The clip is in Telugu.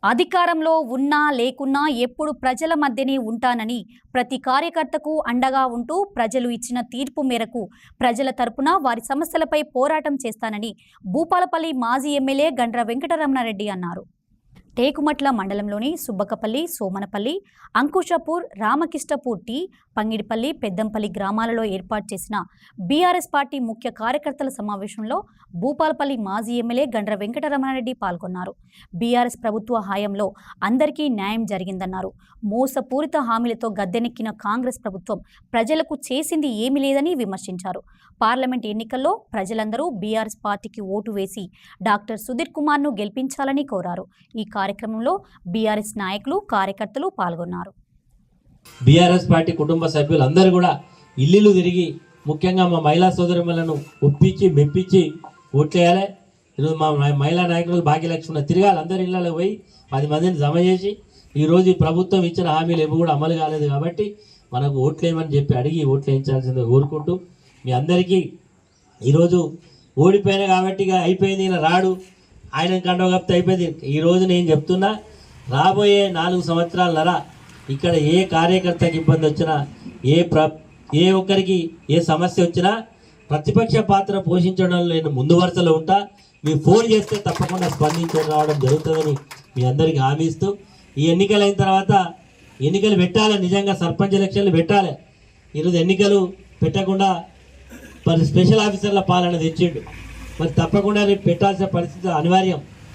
అధికారంలో ఉన్నా లేకున్నా ఎప్పుడు ప్రజల మధ్యనే ఉంటానని ప్రతి కార్యకర్తకు అండగా ఉంటూ ప్రజలు ఇచ్చిన తీర్పు మేరకు ప్రజల తరపున వారి సమస్యలపై పోరాటం చేస్తానని భూపాలపల్లి మాజీ ఎమ్మెల్యే గండ్ర వెంకటరమణారెడ్డి అన్నారు. టేకుమట్ల మండలంలోని సుబ్బకపల్లి, సోమనపల్లి, అంకుశపూర్, రామకిష్టపూర్ టీ, పంగిడిపల్లి, పెద్దంపల్లి గ్రామాలలో ఏర్పాటు చేసిన బీఆర్ఎస్ పార్టీ ముఖ్య కార్యకర్తల సమావేశంలో భూపాలపల్లి మాజీ ఎమ్మెల్యే గండ్ర వెంకటరమణారెడ్డి పాల్గొన్నారు. బీఆర్ఎస్ ప్రభుత్వ హయాంలో అందరికీ న్యాయం జరిగిందన్నారు. మోసపూరిత హామీలతో గద్దెనెక్కిన కాంగ్రెస్ ప్రభుత్వం ప్రజలకు చేసింది ఏమీ లేదని విమర్శించారు. పార్లమెంట్ ఎన్నికల్లో ప్రజలందరూ బీఆర్ఎస్ పార్టీకి ఓటు వేసి డాక్టర్ సుధీర్ కుమార్ను గెలిపించాలని కోరారు. ఈ కార్యక్రమంలో బీఆర్ఎస్ నాయకులు, కార్యకర్తలు పాల్గొన్నారు. బీఆర్ఎస్ పార్టీ కుటుంబ సభ్యులందరూ కూడా ఇల్లు తిరిగి ముఖ్యంగా మా మహిళా సోదరులను ఒప్పించి మెప్పించి ఓట్లేయాలి. ఈరోజు మా మహిళా నాయకులు భాగ్యలక్ష్మి తిరగాలి, అందరి ఇళ్ళలో పోయి 10 మందిని జమ చేసి ఈరోజు ఈ ప్రభుత్వం ఇచ్చిన హామీలు ఏవి కూడా అమలు కాలేదు కాబట్టి మనకు ఓట్లేయమని చెప్పి అడిగి ఓట్లు వేయించాల్సిందిగా కోరుకుంటూ మీ అందరికీ ఈరోజు ఓడిపోయినా కాబట్టి ఇక అయిపోయింది, ఈయన రాడు, ఆయన కండవ కప్తే అయిపోయింది. ఈరోజు నేను చెప్తున్నా, రాబోయే 4 సంవత్సరాలన్నర ఇక్కడ ఏ కార్యకర్తకి ఇబ్బంది వచ్చినా, ఏ ఒక్కరికి ఏ సమస్య వచ్చినా ప్రతిపక్ష పాత్ర పోషించడంలో నేను ముందు వరుసలో ఉంటా. మీరు ఫోన్ చేస్తే తప్పకుండా స్పందించి రావడం జరుగుతుందని మీ అందరికీ హామీ ఇస్తూ, ఈ ఎన్నికలు అయిన తర్వాత ఎన్నికలు పెట్టాలి, నిజంగా సర్పంచ్ ఎలక్షన్లు పెట్టాలి. ఈరోజు ఎన్నికలు పెట్టకుండా మరి స్పెషల్ ఆఫీసర్ల పాలన తెచ్చిండు, మరి తప్పకుండా రేపు పెట్టాల్సిన పరిస్థితి అనివార్యం.